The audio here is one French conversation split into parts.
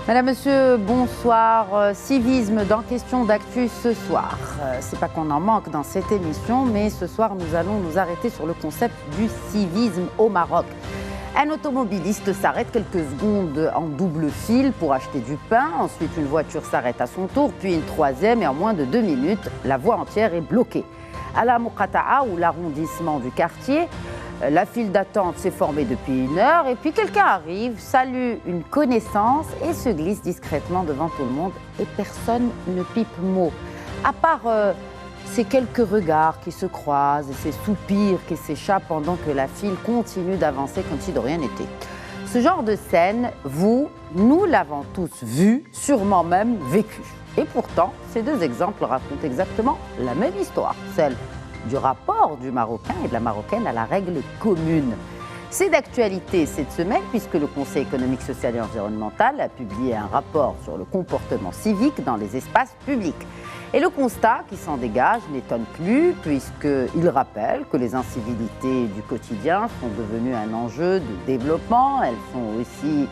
Madame, Monsieur, bonsoir. Civisme dans Question d'actu ce soir. C'est pas qu'on en manque dans cette émission, mais ce soir nous allons nous arrêter sur le concept du civisme au Maroc. Un automobiliste s'arrête quelques secondes en double file pour acheter du pain. Ensuite, une voiture s'arrête à son tour, puis une troisième, et en moins de 2 minutes, la voie entière est bloquée. À la Mouqata'a, ou l'arrondissement du quartier, la file d'attente s'est formée depuis 1 heure et puis quelqu'un arrive, salue une connaissance et se glisse discrètement devant tout le monde et personne ne pipe mot. À part ces quelques regards qui se croisent et ces soupirs qui s'échappent pendant que la file continue d'avancer comme si de rien n'était. Ce genre de scène, nous l'avons tous vu, sûrement même vécu. Et pourtant, ces deux exemples racontent exactement la même histoire, celle du rapport du Marocain et de la Marocaine à la règle commune. C'est d'actualité cette semaine puisque le Conseil économique, social et environnemental a publié un rapport sur le comportement civique dans les espaces publics. Et le constat qui s'en dégage n'étonne plus puisqu'il rappelle que les incivilités du quotidien sont devenues un enjeu de développement. Elles sont aussi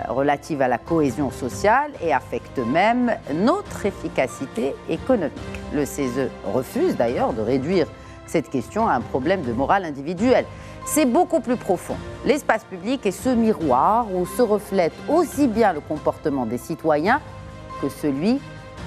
relatives à la cohésion sociale et affectent même notre efficacité économique. Le CESE refuse d'ailleurs de réduire cette question à un problème de morale individuelle. C'est beaucoup plus profond. L'espace public est ce miroir où se reflète aussi bien le comportement des citoyens que celui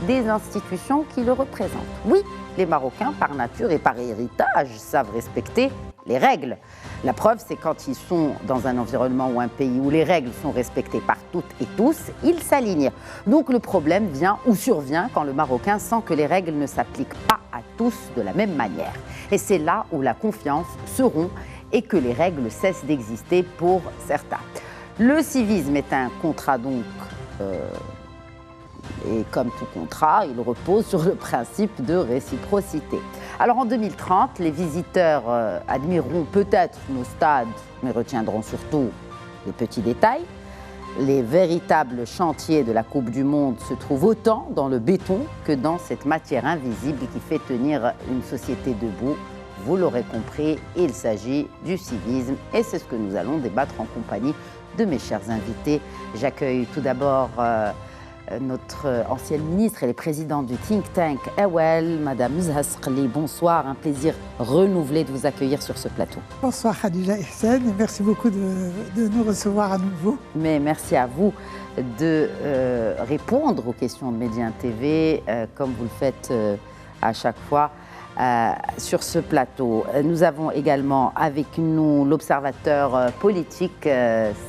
des institutions qui le représentent. Oui, les Marocains, par nature et par héritage, savent respecter les règles. La preuve, c'est quand ils sont dans un environnement ou un pays où les règles sont respectées par toutes et tous, ils s'alignent. Donc le problème vient ou survient quand le Marocain sent que les règles ne s'appliquent pas à tous de la même manière. Et c'est là où la confiance se rompt et que les règles cessent d'exister pour certains. Le civisme est un contrat donc, et comme tout contrat, il repose sur le principe de réciprocité. Alors en 2030, les visiteurs admireront peut-être nos stades, mais retiendront surtout les petits détails. Les véritables chantiers de la Coupe du Monde se trouvent autant dans le béton que dans cette matière invisible qui fait tenir une société debout. Vous l'aurez compris, il s'agit du civisme et c'est ce que nous allons débattre en compagnie de mes chers invités. J'accueille tout d'abord notre ancienne ministre, elle est présidente du think tank Awel, Madame Zahra Sqli. Bonsoir, un plaisir renouvelé de vous accueillir sur ce plateau. Bonsoir Khadija Ihsan et merci beaucoup de nous recevoir à nouveau. Mais merci à vous de répondre aux questions de Média TV comme vous le faites à chaque fois sur ce plateau. Nous avons également avec nous l'observateur politique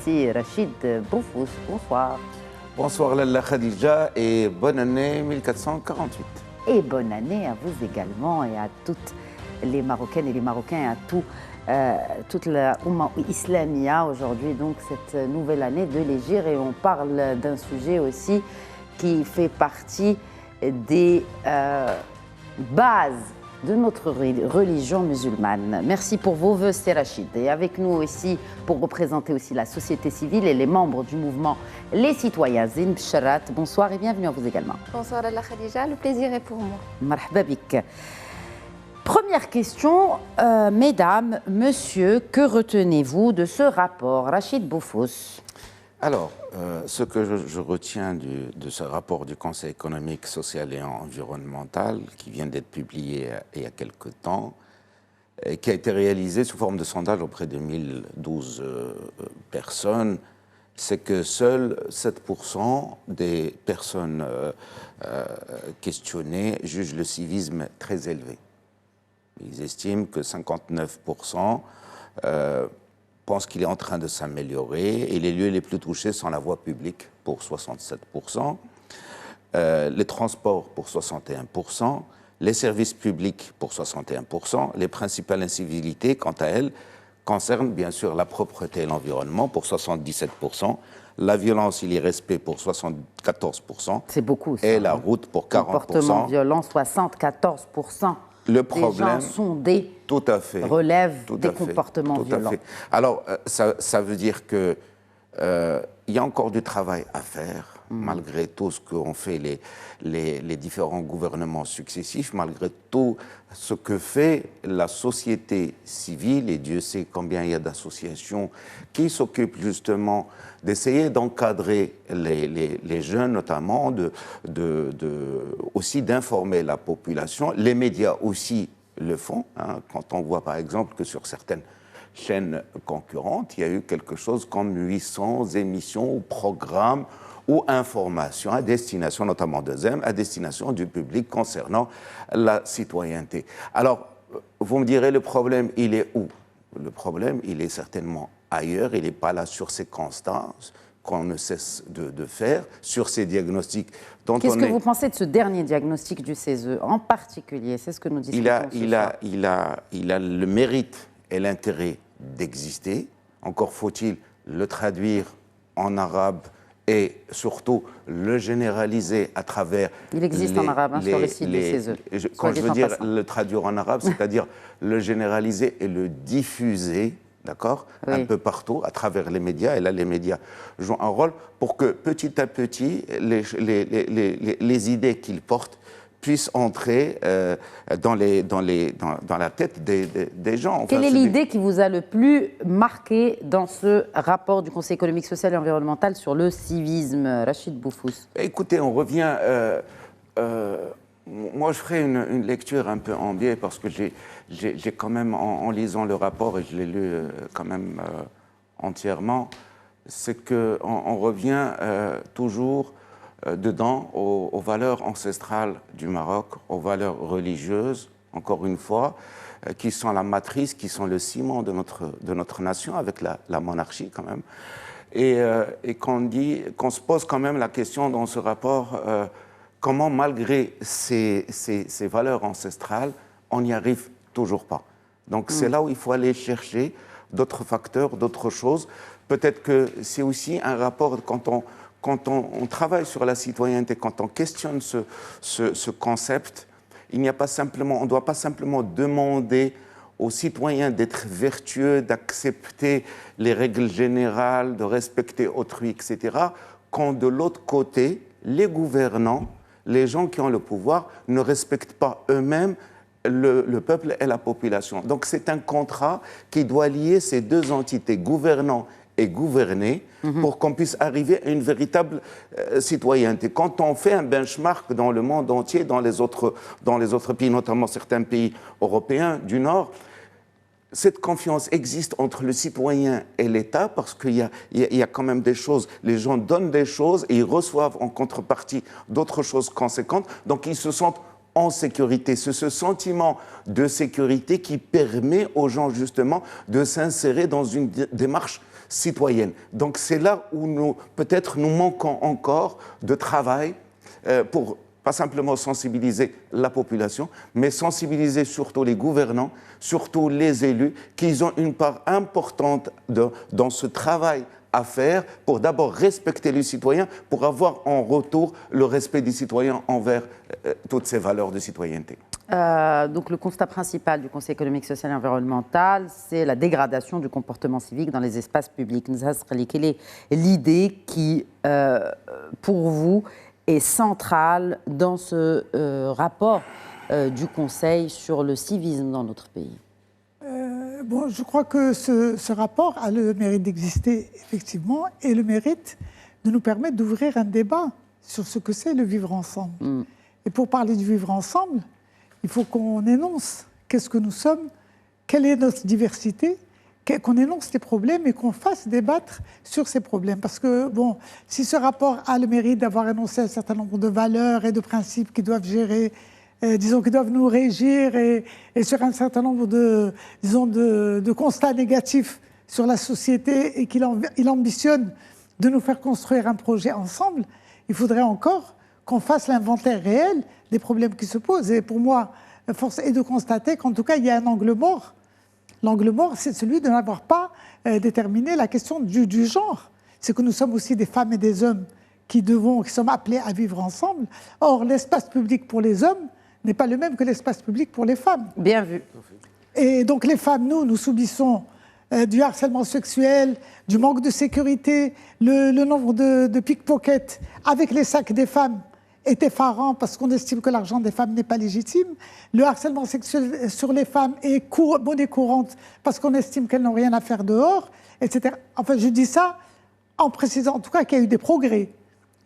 Si Rachid Boufous. Bonsoir. Bonsoir Lalla Khadija et bonne année 1448. Et bonne année à vous également et à toutes les Marocaines et les Marocains et à toute la Oumma Islamia aujourd'hui, donc cette nouvelle année de l'Hégire. Et on parle d'un sujet aussi qui fait partie des bases de notre religion musulmane. Merci pour vos vœux, c'est Rachid. Et avec nous aussi, pour représenter aussi la société civile et les membres du mouvement Les Citoyens, Zine Bcharat. Bonsoir et bienvenue à vous également. Bonsoir Lalla Khadija, le plaisir est pour moi. Marhaba bik. Première question, mesdames, monsieur, que retenez-vous de ce rapport? Rachid Boufous. Alors, ce que je retiens de ce rapport du Conseil économique, social et environnemental qui vient d'être publié il y a quelque temps, et qui a été réalisé sous forme de sondage auprès de 1012 personnes, c'est que seuls 7% des personnes questionnées jugent le civisme très élevé. Ils estiment que 59% pense qu'il est en train de s'améliorer et les lieux les plus touchés sont la voie publique pour 67%, les transports pour 61%, les services publics pour 61%, les principales incivilités, quant à elles, concernent bien sûr la propreté et l'environnement pour 77%, la violence et l'irrespect pour 74%, c'est beaucoup, ça, et la route pour 40%. Comportement violent, 74%. Le problème, les gens sont des tout à fait, relèvent tout des à fait, comportements tout violents. À fait. Alors, ça veut dire que il y a encore du travail à faire, malgré tout ce qu'ont fait les différents gouvernements successifs, malgré tout ce que fait la société civile, et Dieu sait combien il y a d'associations qui s'occupent justement d'essayer d'encadrer les jeunes, notamment, aussi d'informer la population. Les médias aussi le font, hein, quand on voit par exemple que sur certaines chaînes concurrentes, il y a eu quelque chose comme 800 émissions ou programmes ou informations à destination, notamment deuxième, à destination du public concernant la citoyenneté. Alors, vous me direz, le problème, il est où? Le problème, il est certainement ailleurs, il n'est pas là sur ces constats qu'on ne cesse de faire, sur ces diagnostics dont Qu'est-ce que vous pensez de ce dernier diagnostic du CESE en particulier? C'est ce que nous discutons il a le mérite et l'intérêt d'exister. Encore faut-il le traduire en arabe et surtout le généraliser à travers... Il existe en arabe sur le site du CESE. Quand je veux dire le traduire en arabe, c'est-à-dire le généraliser et le diffuser, d'accord, oui, un peu partout, à travers les médias. Et là, les médias jouent un rôle pour que petit à petit, les idées qu'ils portent puissent entrer dans la tête des gens. Enfin, quelle est l'idée qui vous a le plus marqué dans ce rapport du Conseil économique, social et environnemental sur le civisme, Rachid Boufous? Écoutez, on revient... moi, je ferai une lecture un peu en biais parce que j'ai quand même, en lisant le rapport, et je l'ai lu quand même entièrement, c'est qu'on revient toujours dedans aux valeurs ancestrales du Maroc, aux valeurs religieuses, encore une fois, qui sont la matrice, qui sont le ciment de notre nation, avec la monarchie quand même. Et qu'on se pose quand même la question dans ce rapport, comment malgré ces valeurs ancestrales, on n'y arrive toujours pas. Donc c'est là où il faut aller chercher d'autres facteurs, d'autres choses. Peut-être que c'est aussi un rapport, quand on travaille sur la citoyenneté, quand on questionne ce concept, on ne doit pas simplement demander aux citoyens d'être vertueux, d'accepter les règles générales, de respecter autrui, etc., quand de l'autre côté, les gouvernants, les gens qui ont le pouvoir, ne respectent pas eux-mêmes le peuple et la population. Donc c'est un contrat qui doit lier ces deux entités, gouvernants et gouvernés, pour qu'on puisse arriver à une véritable citoyenneté. Quand on fait un benchmark dans le monde entier, dans les autres pays, notamment certains pays européens du Nord, cette confiance existe entre le citoyen et l'État parce qu'il y a quand même des choses, les gens donnent des choses et ils reçoivent en contrepartie d'autres choses conséquentes, donc ils se sentent en sécurité. C'est ce sentiment de sécurité qui permet aux gens justement de s'insérer dans une démarche citoyenne. Donc c'est là où peut-être nous manquons encore de travail pour pas simplement sensibiliser la population, mais sensibiliser surtout les gouvernants, surtout les élus, qui ont une part importante dans ce travail à faire pour d'abord respecter les citoyens, pour avoir en retour le respect des citoyens envers toutes ces valeurs de citoyenneté. Donc le constat principal du Conseil économique, social et environnemental, c'est la dégradation du comportement civique dans les espaces publics. Quelle est l'idée qui, pour vous, est centrale dans ce rapport du Conseil sur le civisme dans notre pays? Bon, je crois que ce rapport a le mérite d'exister, effectivement, et le mérite de nous permettre d'ouvrir un débat sur ce que c'est le vivre ensemble. Et pour parler du vivre ensemble, il faut qu'on énonce qu'est-ce que nous sommes, quelle est notre diversité, qu'on énonce les problèmes et qu'on fasse débattre sur ces problèmes. Parce que, bon, si ce rapport a le mérite d'avoir énoncé un certain nombre de valeurs et de principes qui doivent gérer, disons, qui doivent nous régir et sur un certain nombre de constats négatifs sur la société et qu'il ambitionne de nous faire construire un projet ensemble, il faudrait encore qu'on fasse l'inventaire réel des problèmes qui se posent. Et pour moi, force est de constater qu'en tout cas, il y a un angle mort. L'angle mort, c'est celui de n'avoir pas déterminé la question du genre. C'est que nous sommes aussi des femmes et des hommes qui sommes appelés à vivre ensemble. Or, l'espace public pour les hommes n'est pas le même que l'espace public pour les femmes. Bien vu. Et donc les femmes, nous subissons du harcèlement sexuel, du manque de sécurité, le nombre de pickpockets avec les sacs des femmes est effarant parce qu'on estime que l'argent des femmes n'est pas légitime. Le harcèlement sexuel sur les femmes est monnaie courante parce qu'on estime qu'elles n'ont rien à faire dehors, etc. Enfin, je dis ça en précisant en tout cas qu'il y a eu des progrès.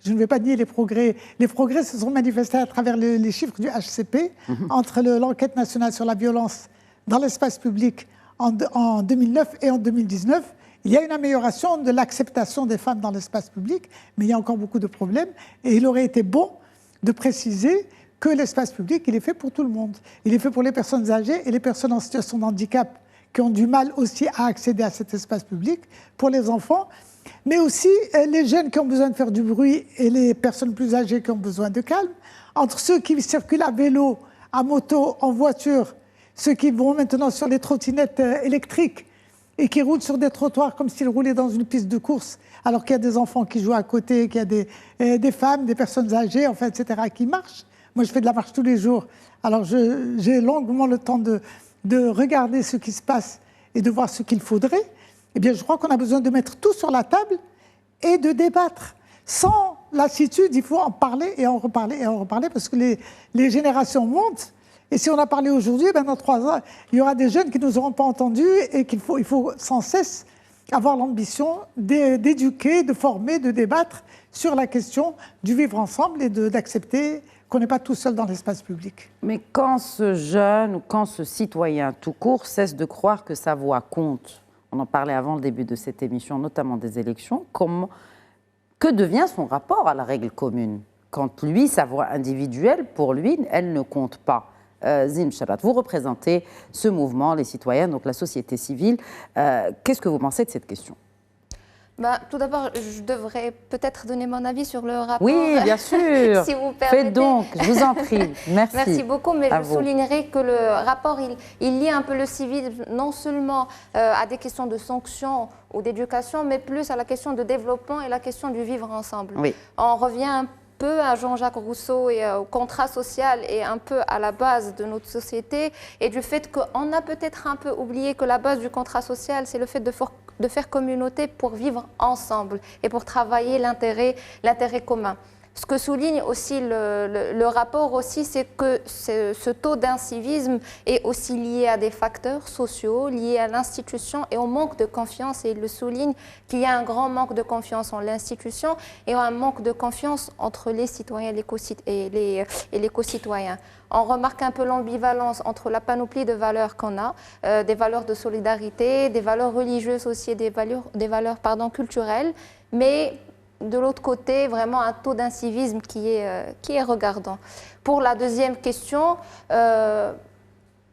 Je ne vais pas nier les progrès. Les progrès se sont manifestés à travers les chiffres du HCP entre l'enquête nationale sur la violence dans l'espace public en 2009 et en 2019. Il y a une amélioration de l'acceptation des femmes dans l'espace public, mais il y a encore beaucoup de problèmes. Et il aurait été bon de préciser que l'espace public, il est fait pour tout le monde. Il est fait pour les personnes âgées et les personnes en situation de handicap qui ont du mal aussi à accéder à cet espace public, pour les enfants, mais aussi les jeunes qui ont besoin de faire du bruit et les personnes plus âgées qui ont besoin de calme. Entre ceux qui circulent à vélo, à moto, en voiture, ceux qui vont maintenant sur les trottinettes électriques et qui roulent sur des trottoirs comme s'ils roulaient dans une piste de course, alors qu'il y a des enfants qui jouent à côté, qu'il y a des femmes, des personnes âgées, enfin, etc., qui marchent. Moi, je fais de la marche tous les jours. Alors, j'ai longuement le temps de regarder ce qui se passe et de voir ce qu'il faudrait. Eh bien, je crois qu'on a besoin de mettre tout sur la table et de débattre. Sans lassitude, il faut en parler et en reparler et en reparler parce que les générations montent. Et si on a parlé aujourd'hui, dans 3 ans, il y aura des jeunes qui ne nous auront pas entendus et il faut sans cesse avoir l'ambition d'éduquer, de former, de débattre sur la question du vivre ensemble et d'accepter qu'on n'est pas tout seul dans l'espace public. Mais quand ce jeune ou quand ce citoyen tout court cesse de croire que sa voix compte, on en parlait avant le début de cette émission, notamment des élections, que devient son rapport à la règle commune quand lui, sa voix individuelle, pour lui, elle ne compte pas? Zine Chabat, vous représentez ce mouvement, les citoyens, donc la société civile. Qu'est-ce que vous pensez de cette question? Tout d'abord, je devrais peut-être donner mon avis sur le rapport. Oui, bien sûr. Si vous permettez. Faites donc, je vous en prie. Merci. Merci beaucoup, mais je soulignerai que le rapport, il lie un peu le civisme non seulement à des questions de sanctions ou d'éducation, mais plus à la question de développement et la question du vivre ensemble. Oui. On revient un peu à Jean-Jacques Rousseau et au contrat social et un peu à la base de notre société et du fait qu'on a peut-être un peu oublié que la base du contrat social, c'est le fait de faire communauté pour vivre ensemble et pour travailler l'intérêt commun. Ce que souligne aussi le rapport aussi, c'est que ce taux d'incivisme est aussi lié à des facteurs sociaux, liés à l'institution et au manque de confiance. Et il le souligne qu'il y a un grand manque de confiance en l'institution et un manque de confiance entre les citoyens et les co-citoyens. On remarque un peu l'ambivalence entre la panoplie de valeurs qu'on a, des valeurs de solidarité, des valeurs religieuses aussi, des valeurs culturelles, mais de l'autre côté, vraiment un taux d'incivisme qui est regardant. Pour la deuxième question,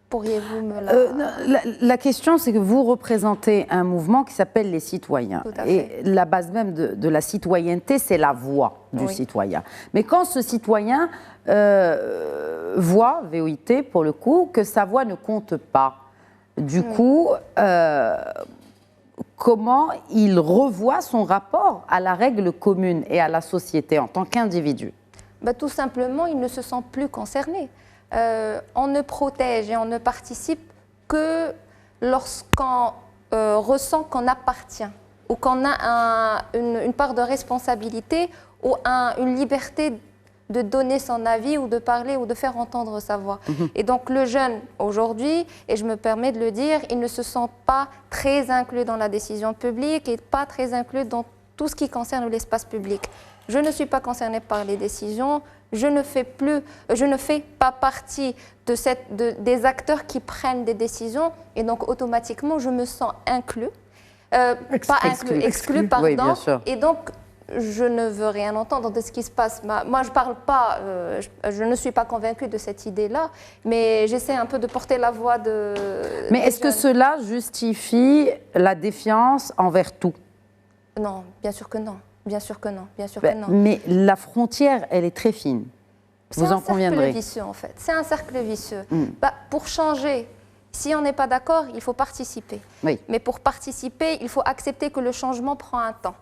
pourriez-vous me la question, c'est que vous représentez un mouvement qui s'appelle les citoyens. Tout à fait. Et la base même de la citoyenneté, c'est la voix du citoyen. Mais quand ce citoyen voit, VOIT pour le coup, que sa voix ne compte pas, du coup... comment il revoit son rapport à la règle commune et à la société en tant qu'individu? Tout simplement, il ne se sent plus concerné. On ne protège et on ne participe que lorsqu'on ressent qu'on appartient ou qu'on a une part de responsabilité ou une liberté de donner son avis ou de parler ou de faire entendre sa voix. Et donc le jeune aujourd'hui, et je me permets de le dire, il ne se sent pas très inclus dans la décision publique et pas très inclus dans tout ce qui concerne l'espace public. Je ne suis pas concernée par les décisions, je ne fais pas partie des acteurs qui prennent des décisions et donc automatiquement je me sens inclus, exclu, pardon, oui, bien sûr. Et donc je ne veux rien entendre de ce qui se passe. Moi, je parle pas, je ne suis pas convaincue de cette idée-là, mais j'essaie un peu de porter la voix de... Mais est-ce que cela justifie la défiance envers tout? Non, bien sûr que non. Bien sûr que non. Bien sûr que non. Mais la frontière, elle est très fine. Vous en conviendrez. C'est un cercle vicieux, en fait. C'est un cercle vicieux. Pour changer, si on n'est pas d'accord, il faut participer. Oui. Mais pour participer, il faut accepter que le changement prend un temps.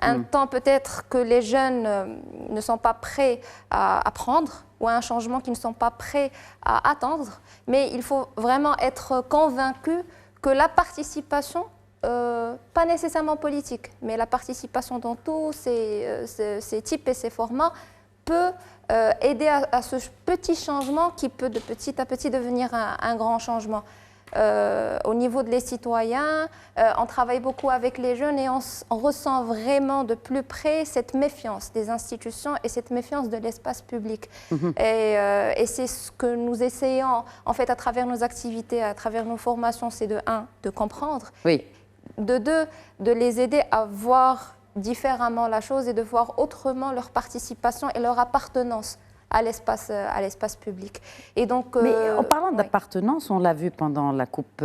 Un temps peut-être que les jeunes ne sont pas prêts à prendre ou un changement qu'ils ne sont pas prêts à attendre. Mais il faut vraiment être convaincu que la participation pas nécessairement politique, mais la participation dans tous ces types et ces formats peut aider à ce petit changement qui peut de petit à petit devenir un grand changement. Au niveau des citoyens, on travaille beaucoup avec les jeunes et on ressent vraiment de plus près cette méfiance des institutions et cette méfiance de l'espace public. Et c'est ce que nous essayons, en fait, à travers nos activités, à travers nos formations, c'est de comprendre, de deux, de les aider à voir différemment la chose et de voir autrement leur participation et leur appartenance à l'espace public. Et donc, mais en parlant d'appartenance, on l'a vu pendant la Coupe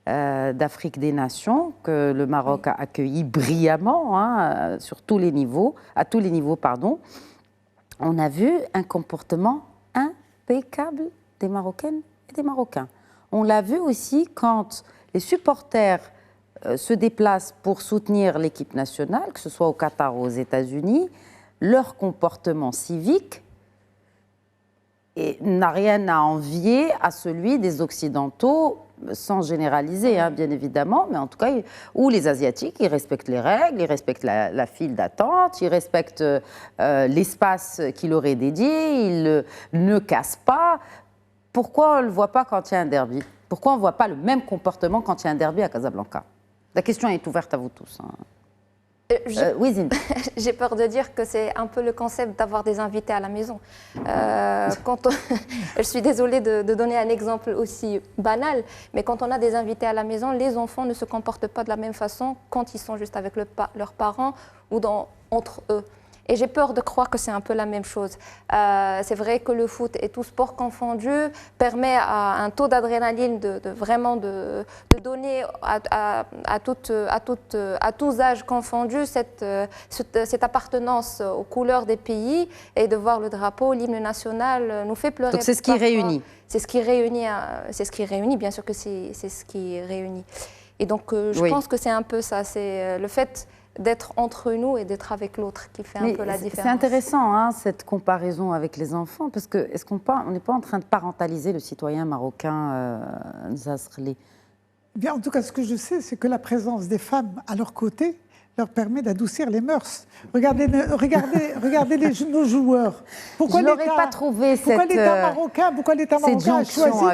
d'Afrique des Nations, que le Maroc a accueilli brillamment, hein, sur tous les niveaux, à tous les niveaux, pardon. On a vu un comportement impeccable des Marocaines et des Marocains. On l'a vu aussi quand les supporters se déplacent pour soutenir l'équipe nationale, que ce soit au Qatar ou aux États-Unis, leur comportement civique n'a rien à envier à celui des Occidentaux, sans généraliser, hein, bien évidemment, mais en tout cas, où les Asiatiques, ils respectent les règles, ils respectent la file d'attente, ils respectent l'espace qui leur est dédié, ils ne cassent pas. Pourquoi on ne le voit pas quand il y a un derby? Pourquoi on ne voit pas le même comportement quand il y a un derby à Casablanca? La question est ouverte à vous tous. Hein. Oui, Zine. J'ai peur de dire que c'est un peu le concept d'avoir des invités à la maison. Je suis désolée de donner un exemple aussi banal, mais quand on a des invités à la maison, les enfants ne se comportent pas de la même façon quand ils sont juste avec leurs parents ou entre eux. Et j'ai peur de croire que c'est un peu la même chose. C'est vrai que le foot et tout sport confondu permet à un taux d'adrénaline vraiment de donner à tous âges confondus cette appartenance aux couleurs des pays et de voir le drapeau, l'hymne national nous fait pleurer. Donc c'est ce qui réunit. C'est ce qui réunit, bien sûr que c'est ce qui réunit. Et donc je pense que c'est un peu ça, c'est le fait d'être entre nous et d'être avec l'autre qui fait un peu la différence. C'est intéressant, hein, cette comparaison avec les enfants, parce que est-ce qu'on n'est pas en train de parentaliser le citoyen marocain, Zasrli? Bien, en tout cas, ce que je sais, c'est que la présence des femmes à leur côté leur permet d'adoucir les mœurs. Regardez nos joueurs. Pourquoi je n'aurais pas trouvé pourquoi l'État marocain a choisi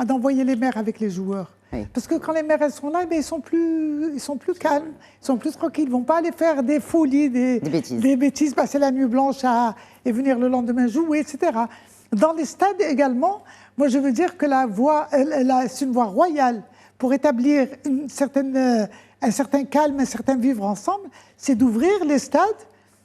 d'envoyer les mères avec les joueurs? Oui. Parce que quand les mères elles sont là, ils sont plus calmes, ils sont plus tranquilles. Ils ne vont pas aller faire des folies, des bêtises, passer la nuit blanche et venir le lendemain jouer, etc. Dans les stades également, moi je veux dire que c'est une voie royale pour établir un certain calme, un certain vivre ensemble, c'est d'ouvrir les stades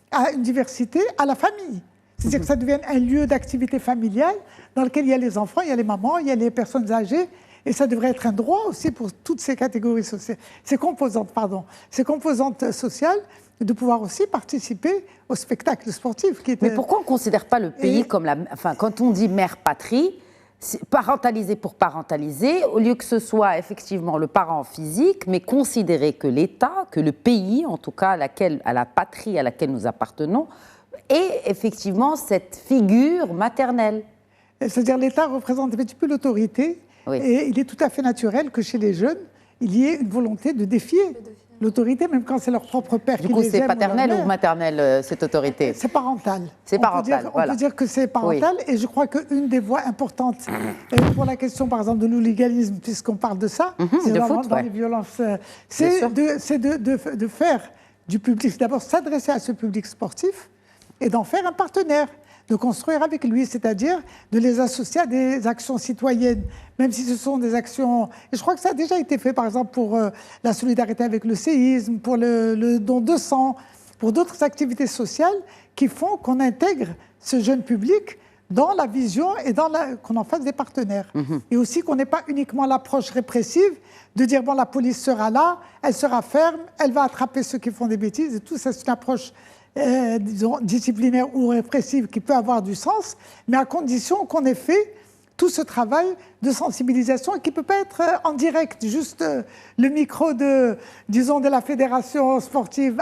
à une diversité, à la famille. C'est-à-dire que ça devienne un lieu d'activité familiale dans lequel il y a les enfants, il y a les mamans, il y a les personnes âgées. Et ça devrait être un droit aussi pour toutes ces catégories sociales, ces composantes sociales, de pouvoir aussi participer au spectacle sportif. Mais pourquoi on ne considère pas le pays comme quand on dit mère patrie, parentaliser pour parentaliser, au lieu que ce soit effectivement le parent physique, mais considérer que l'État, que le pays, en tout cas à la patrie à laquelle nous appartenons, est effectivement cette figure maternelle. C'est-à-dire l'État représente un petit peu l'autorité. Oui. Et il est tout à fait naturel que chez les jeunes, il y ait une volonté de défier l'autorité, même quand c'est leur propre père qui les aime. Du coup, c'est paternel ou maternel, cette autorité? C'est parental. C'est parental, voilà. On peut dire que c'est parental, et je crois qu'une des voies importantes pour la question, par exemple, de l'hooliganisme, puisqu'on parle de ça, c'est vraiment dans les violences, c'est de faire du public, d'abord s'adresser à ce public sportif et d'en faire un partenaire, de construire avec lui, c'est-à-dire de les associer à des actions citoyennes, même si ce sont des actions... Et je crois que ça a déjà été fait, par exemple, pour la solidarité avec le séisme, pour le don de sang, pour d'autres activités sociales qui font qu'on intègre ce jeune public dans la vision et qu'on en fasse des partenaires. Et aussi qu'on n'ait pas uniquement l'approche répressive de dire, bon, la police sera là, elle sera ferme, elle va attraper ceux qui font des bêtises, et tout ça, c'est une approche... disons, disciplinaire ou répressive qui peut avoir du sens, mais à condition qu'on ait fait tout ce travail de sensibilisation qui ne peut pas être en direct, juste le micro de la fédération sportive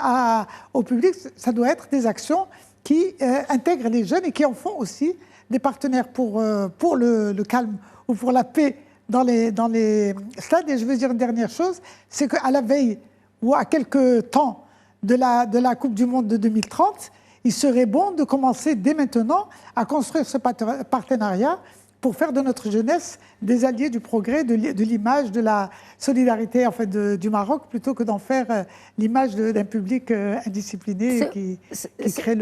au public. Ça doit être des actions qui intègrent les jeunes et qui en font aussi des partenaires pour le calme ou pour la paix dans les stades. Et je veux dire une dernière chose, c'est qu'à la veille ou à quelques temps de la Coupe du Monde de 2030, il serait bon de commencer dès maintenant à construire ce partenariat pour faire de notre jeunesse des alliés du progrès, de l'image, de la solidarité en fait, du Maroc, plutôt que d'en faire l'image d'un public indiscipliné qui crée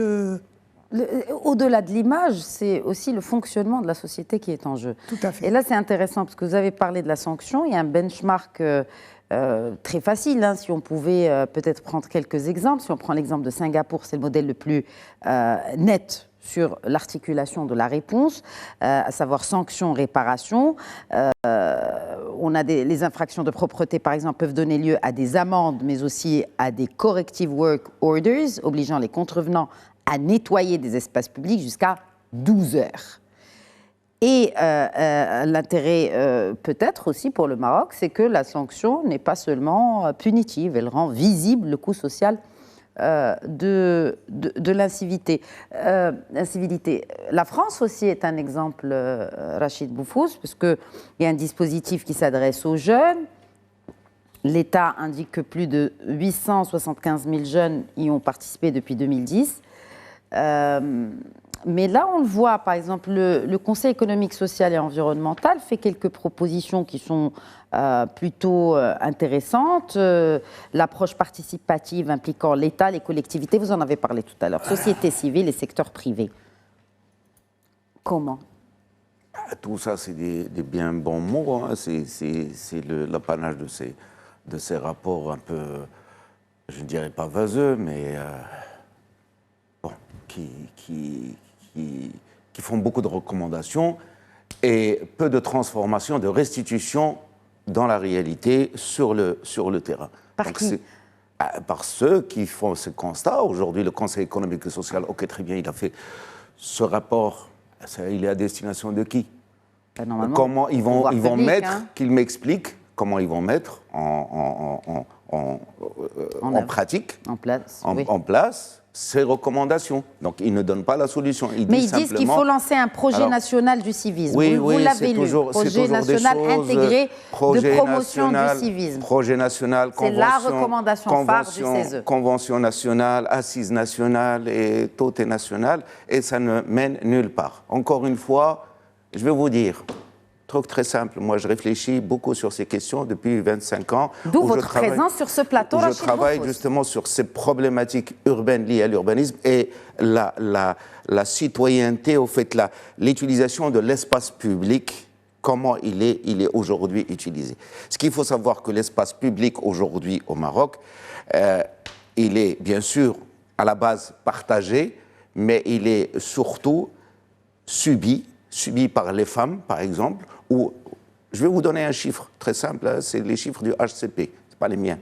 Au-delà de l'image, c'est aussi le fonctionnement de la société qui est en jeu. Tout à fait. Et là, c'est intéressant parce que vous avez parlé de la sanction. Il y a un benchmark très facile. Hein, si on pouvait peut-être prendre quelques exemples. Si on prend l'exemple de Singapour, c'est le modèle le plus net sur l'articulation de la réponse, à savoir sanction, réparation. On a les infractions de propreté, par exemple, peuvent donner lieu à des amendes, mais aussi à des corrective work orders, obligeant les contrevenants à nettoyer des espaces publics jusqu'à 12 heures. Et l'intérêt peut-être aussi pour le Maroc, c'est que la sanction n'est pas seulement punitive, elle rend visible le coût social de l'incivilité. La France aussi est un exemple, Rachid Boufous, parce qu'il y a un dispositif qui s'adresse aux jeunes. L'État indique que plus de 875 000 jeunes y ont participé depuis 2010. Mais là, on le voit, par exemple, le Conseil économique, social et environnemental fait quelques propositions qui sont plutôt intéressantes. L'approche participative impliquant l'État, les collectivités, vous en avez parlé tout à l'heure, société civile et secteur privé. Comment ? Tout ça, c'est des bien bons mots. Hein. C'est l'apanage de ces rapports un peu, je ne dirais pas vaseux, mais bon, qui font beaucoup de recommandations et peu de transformation, de restitution dans la réalité sur le terrain. Par qui ? Par ceux qui font ce constat. Aujourd'hui, le Conseil économique et social, ok, très bien, il a fait ce rapport. Il est à destination de qui ? Comment ils vont mettre, hein. Qu'ils m'expliquent comment ils vont mettre en pratique, en place ces recommandations. Donc, ils ne donnent pas la solution. Mais ils disent qu'il faut lancer un projet national du civisme. Oui, vous l'avez lu, projet national intégré de promotion du civisme. Projet national, c'est la recommandation phare du CESE. Convention nationale, assise nationale et tout est national, et ça ne mène nulle part. Encore une fois, je vais vous dire, truc très simple. Moi, je réfléchis beaucoup sur ces questions depuis 25 ans. D'où votre présence sur ce plateau, Rachid Boufous. Je travaille justement sur ces problématiques urbaines liées à l'urbanisme et la citoyenneté, au fait, l'utilisation de l'espace public, comment il est aujourd'hui utilisé. Ce qu'il faut savoir que l'espace public aujourd'hui au Maroc, il est bien sûr à la base partagé, mais il est surtout subi par les femmes, par exemple, ou je vais vous donner un chiffre très simple, hein, c'est les chiffres du HCP, ce pas les miens.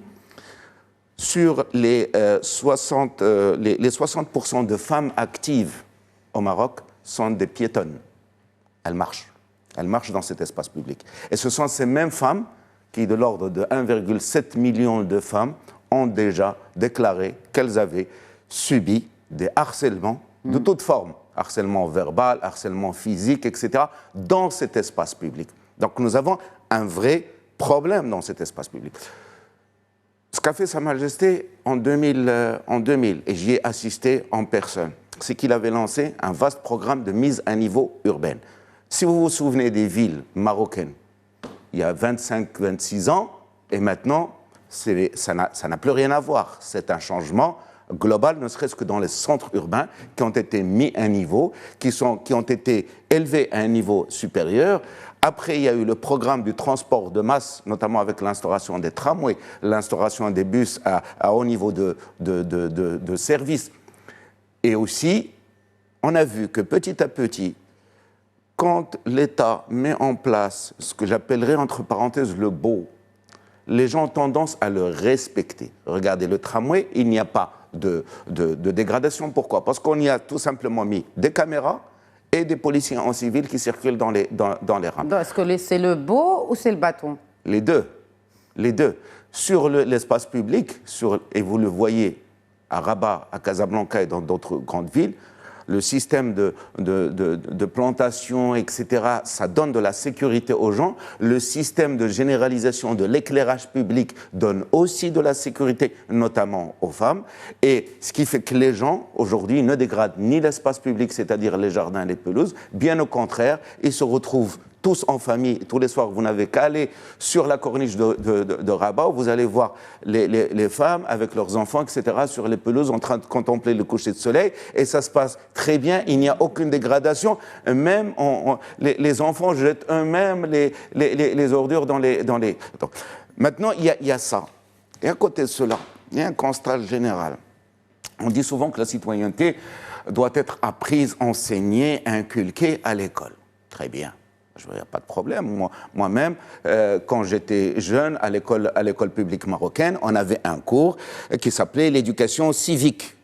Sur les 60% de femmes actives au Maroc sont des piétonnes. Elles marchent dans cet espace public. Et ce sont ces mêmes femmes qui, de l'ordre de 1,7 million de femmes, ont déjà déclaré qu'elles avaient subi des harcèlements de toute forme. Harcèlement verbal, harcèlement physique, etc., dans cet espace public. Donc nous avons un vrai problème dans cet espace public. Ce qu'a fait Sa Majesté en 2000, et j'y ai assisté en personne, c'est qu'il avait lancé un vaste programme de mise à niveau urbaine. Si vous vous souvenez des villes marocaines, il y a 25-26 ans, et maintenant, ça n'a plus rien à voir. C'est un changement global, ne serait-ce que dans les centres urbains qui ont été mis à un niveau, qui ont été élevés à un niveau supérieur. Après, il y a eu le programme du transport de masse, notamment avec l'instauration des tramways, l'instauration des bus à haut niveau de service. Et aussi, on a vu que petit à petit, quand l'État met en place ce que j'appellerais entre parenthèses le beau, les gens ont tendance à le respecter. Regardez, le tramway, il n'y a pas de dégradation. Pourquoi ? Parce qu'on y a tout simplement mis des caméras et des policiers en civil qui circulent dans les rames. Est-ce que c'est le beau ou c'est le bâton ? Les deux. Sur l'espace public, et vous le voyez à Rabat, à Casablanca et dans d'autres grandes villes, le système de plantation, etc., ça donne de la sécurité aux gens. Le système de généralisation de l'éclairage public donne aussi de la sécurité, notamment aux femmes. Et ce qui fait que les gens, aujourd'hui, ne dégradent ni l'espace public, c'est-à-dire les jardins et les pelouses. Bien au contraire, ils se retrouvent tous en famille. Tous les soirs, vous n'avez qu'à aller sur la corniche de Rabat, où vous allez voir les femmes avec leurs enfants, etc., sur les pelouses en train de contempler le coucher de soleil. Et ça se passe très bien, il n'y a aucune dégradation. Même les enfants jettent eux-mêmes les ordures dans les... Donc, maintenant, il y a ça. Et à côté de cela, il y a un constat général. On dit souvent que la citoyenneté doit être apprise, enseignée, inculquée à l'école. Très bien. Il n'y a pas de problème. Moi-même, quand j'étais jeune, à l'école publique marocaine, on avait un cours qui s'appelait l'éducation civique.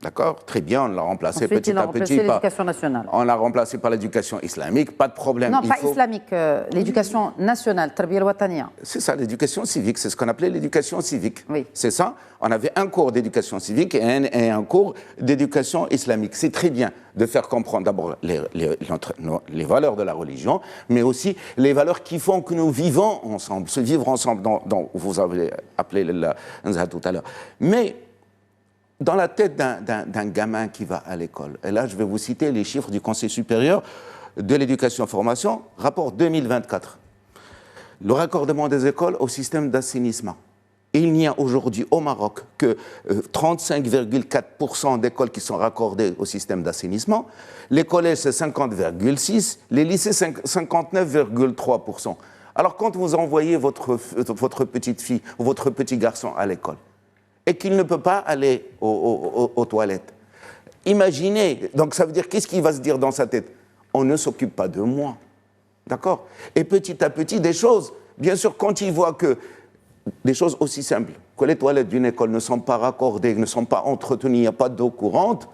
D'accord ? Très bien, on l'a remplacé Ensuite, petit à petit par l'éducation nationale. On l'a remplacé par l'éducation islamique, pas de problème. Non, pas islamique, l'éducation nationale, Tarbiya al-Wataniya. C'est ça, l'éducation civique, c'est ce qu'on appelait l'éducation civique. Oui. C'est ça, on avait un cours d'éducation civique et un cours d'éducation islamique. C'est très bien de faire comprendre d'abord les valeurs de la religion, mais aussi les valeurs qui font que nous vivons ensemble, se vivre ensemble, dont vous avez appelé la tout à l'heure. Mais dans la tête d'un gamin qui va à l'école, et là je vais vous citer les chiffres du Conseil supérieur de l'éducation et formation, rapport 2024, le raccordement des écoles au système d'assainissement. Il n'y a aujourd'hui au Maroc que 35,4% d'écoles qui sont raccordées au système d'assainissement, les collèges c'est 50,6%, les lycées 59,3%. Alors quand vous envoyez votre petite fille ou votre petit garçon à l'école, et qu'il ne peut pas aller aux toilettes. Imaginez, donc ça veut dire, qu'est-ce qu'il va se dire dans sa tête ? On ne s'occupe pas de moi. D'accord ? Et petit à petit, des choses, bien sûr, quand il voit que des choses aussi simples, que les toilettes d'une école ne sont pas raccordées, ne sont pas entretenues, il n'y a pas d'eau courante,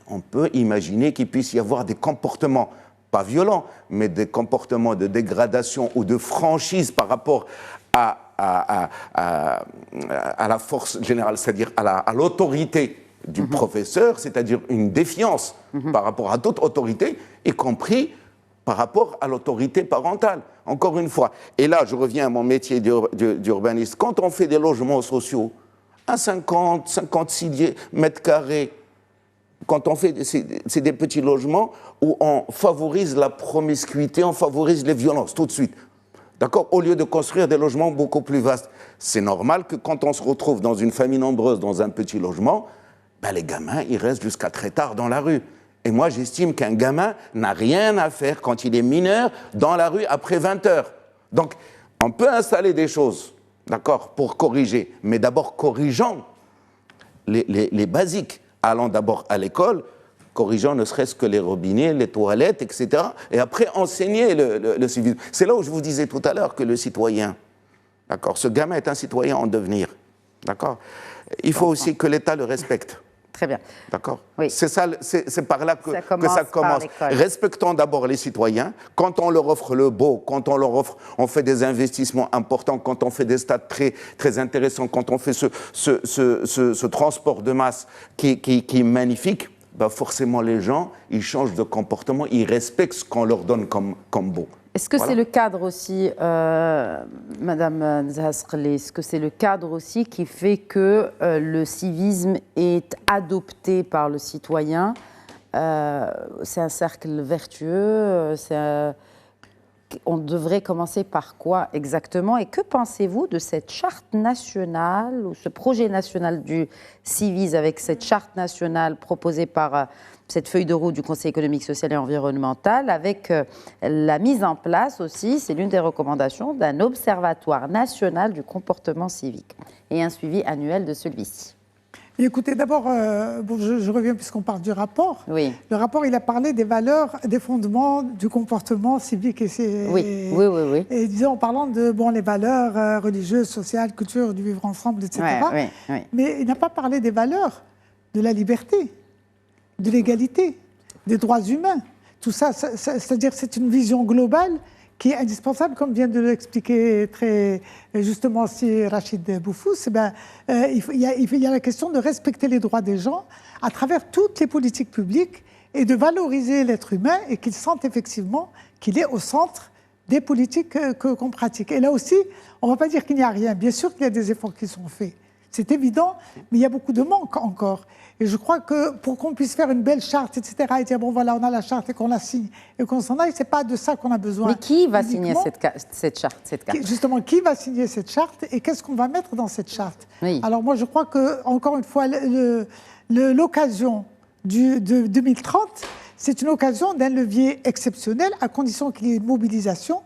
on peut imaginer qu'il puisse y avoir des comportements, pas violents, mais des comportements de dégradation ou de franchise par rapport à la force générale, c'est-à-dire à l'autorité du professeur, c'est-à-dire une défiance par rapport à d'autres autorités, y compris par rapport à l'autorité parentale. Encore une fois, et là je reviens à mon métier d'urbaniste, quand on fait des logements sociaux à 50, 56 mètres carrés, quand on fait, c'est des petits logements où on favorise la promiscuité, on favorise les violences tout de suite. D'accord ? Au lieu de construire des logements beaucoup plus vastes. C'est normal que quand on se retrouve dans une famille nombreuse, dans un petit logement, les gamins, ils restent jusqu'à très tard dans la rue. Et moi, j'estime qu'un gamin n'a rien à faire quand il est mineur dans la rue après 20 heures. Donc, on peut installer des choses, d'accord, pour corriger. Mais d'abord, corrigeons les basiques. Allons d'abord à l'école, corrigeant ne serait-ce que les robinets, les toilettes, etc. Et après, enseigner le civisme. C'est là où je vous disais tout à l'heure que le citoyen, d'accord, ce gamin est un citoyen en devenir, d'accord. Il faut aussi que l'État le respecte. Très bien. D'accord. Oui. C'est par là que ça commence. Par Respectons d'abord les citoyens. Quand on leur offre le beau, quand on leur offre, on fait des investissements importants, quand on fait des stades très, très intéressants, quand on fait ce transport de masse qui est magnifique, forcément les gens, ils changent de comportement, ils respectent ce qu'on leur donne comme beau. Est-ce que c'est le cadre aussi, Madame Zahasrli, est-ce que c'est le cadre aussi qui fait que le civisme est adopté par le citoyen ? C'est un cercle vertueux, on devrait commencer par quoi exactement ? Et que pensez-vous de cette charte nationale, ou ce projet national du civisme avec cette charte nationale proposée par cette feuille de route du Conseil économique, social et environnemental, avec la mise en place aussi, c'est l'une des recommandations, d'un observatoire national du comportement civique et un suivi annuel de celui-ci. Écoutez, d'abord, je reviens puisqu'on parle du rapport. Oui. Le rapport, il a parlé des valeurs, des fondements du comportement civique. Oui. Et disons, en parlant de les valeurs religieuses, sociales, culture, du vivre ensemble, etc. Oui. Mais il n'a pas parlé des valeurs de la liberté, de l'égalité, des droits humains. Tout ça, c'est-à-dire c'est une vision globale qui est indispensable, comme vient de l'expliquer très justement si Rachid Boufous, il y a la question de respecter les droits des gens à travers toutes les politiques publiques et de valoriser l'être humain et qu'il sente effectivement qu'il est au centre des politiques qu'on pratique. Et là aussi, on ne va pas dire qu'il n'y a rien. Bien sûr qu'il y a des efforts qui sont faits. C'est évident, mais il y a beaucoup de manques encore. Et je crois que pour qu'on puisse faire une belle charte, etc., et dire, bon voilà, on a la charte et qu'on la signe et qu'on s'en aille, ce n'est pas de ça qu'on a besoin. Mais qui va signer cette charte, cette carte ? Justement, qui va signer cette charte et qu'est-ce qu'on va mettre dans cette charte ? Oui. Alors moi, je crois que, encore une fois, l'occasion de 2030, c'est une occasion d'un levier exceptionnel, à condition qu'il y ait une mobilisation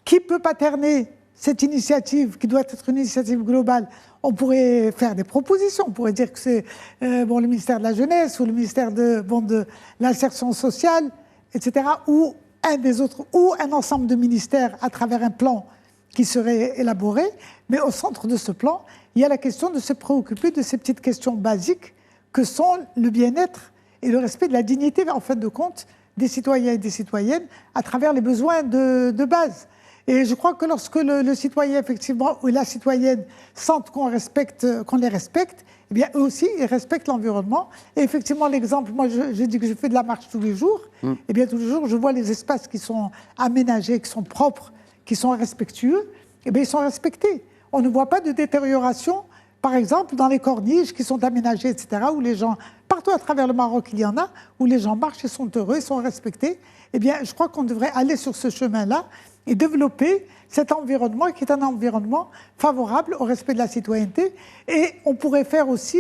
qui peut paterner cette initiative, qui doit être une initiative globale. On pourrait faire des propositions, on pourrait dire que c'est le ministère de la Jeunesse ou le ministère de l'Insertion sociale, etc., ou un des autres, ou un ensemble de ministères à travers un plan qui serait élaboré. Mais au centre de ce plan, il y a la question de se préoccuper de ces petites questions basiques que sont le bien-être et le respect de la dignité, en fin de compte, des citoyens et des citoyennes à travers les besoins de base. Et je crois que lorsque le citoyen, effectivement, ou la citoyenne sentent qu'on les respecte, eh bien, eux aussi, ils respectent l'environnement. Et effectivement, l'exemple, moi, je dis que je fais de la marche tous les jours. Eh bien, tous les jours, je vois les espaces qui sont aménagés, qui sont propres, qui sont respectueux. Eh bien, ils sont respectés. On ne voit pas de détérioration, par exemple, dans les corniches qui sont aménagées, etc., où les gens, partout à travers le Maroc, il y en a, où les gens marchent et sont heureux, ils sont respectés. Eh bien, je crois qu'on devrait aller sur ce chemin-là et développer cet environnement qui est un environnement favorable au respect de la citoyenneté. Et on pourrait faire aussi,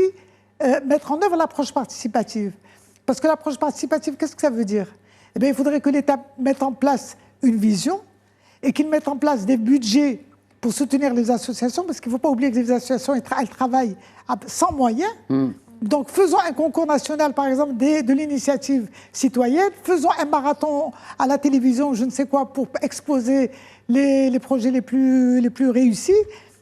mettre en œuvre l'approche participative. Parce que l'approche participative, qu'est-ce que ça veut dire ? Eh bien, il faudrait que l'État mette en place une vision et qu'il mette en place des budgets pour soutenir les associations, parce qu'il ne faut pas oublier que les associations, elles travaillent sans moyens. Donc, faisons un concours national, par exemple, de l'initiative citoyenne, faisons un marathon à la télévision, je ne sais quoi, pour exposer les projets les plus réussis,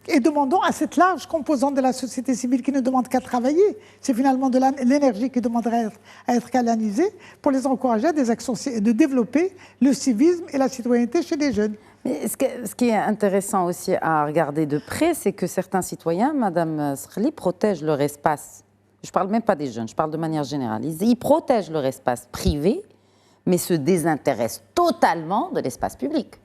et demandons à cette large composante de la société civile qui ne demande qu'à travailler, c'est finalement de l'énergie qui demanderait à être canalisée, pour les encourager à des actions, de développer le civisme et la citoyenneté chez les jeunes. Mais ce qui est intéressant aussi à regarder de près, c'est que certains citoyens, Madame Srli, protègent leur espace. Je ne parle même pas des jeunes, je parle de manière générale. Ils protègent leur espace privé, mais se désintéressent totalement de l'espace public.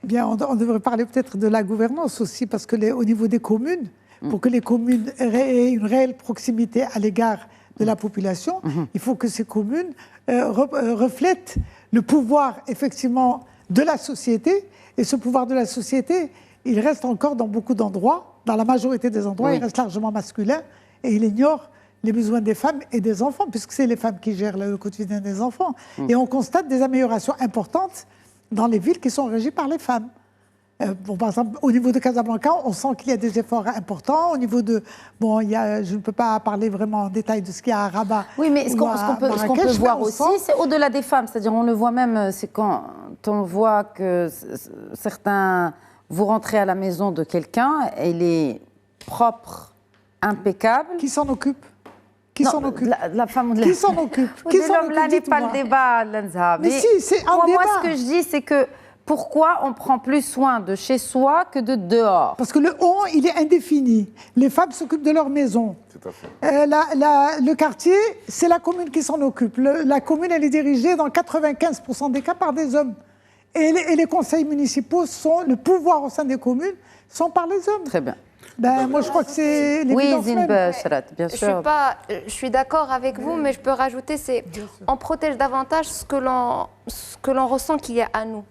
Bien, on devrait parler peut-être de la gouvernance aussi, parce que au niveau des communes, pour que les communes aient une réelle proximité à l'égard de la population, il faut que ces communes reflètent le pouvoir, effectivement, de la société. Et ce pouvoir de la société, il reste encore dans beaucoup d'endroits, dans la majorité des endroits, il reste largement masculin, et il ignore les besoins des femmes et des enfants, puisque c'est les femmes qui gèrent le quotidien des enfants. Et on constate des améliorations importantes dans les villes qui sont régies par les femmes. Par exemple, au niveau de Casablanca, on sent qu'il y a des efforts importants. Au niveau de... je ne peux pas parler vraiment en détail de ce qu'il y a à Rabat. Oui, mais ce qu'on peut voir aussi, c'est au-delà des femmes. C'est-à-dire, on le voit même, c'est quand on voit que certains... Vous rentrez à la maison de quelqu'un, elle est propre, impeccable. Qui s'en occupe ? Qui s'en occupe ? La femme ou de Qui s'en occupe ? Là n'est pas le débat, Lenza. Mais si, c'est un débat. Moi, ce que je dis, c'est que pourquoi on prend plus soin de chez soi que de dehors ? Parce que le on, il est indéfini. Les femmes s'occupent de leur maison. Tout à fait. Le quartier, c'est la commune qui s'en occupe. La commune, elle est dirigée dans 95% des cas par des hommes. Et les conseils municipaux le pouvoir au sein des communes sont par les hommes. Très bien. Moi, je crois que c'est l'évidence même. Bien sûr. Je suis d'accord avec vous, mais je peux rajouter, on protège davantage ce que l'on ressent qu'il y a à nous.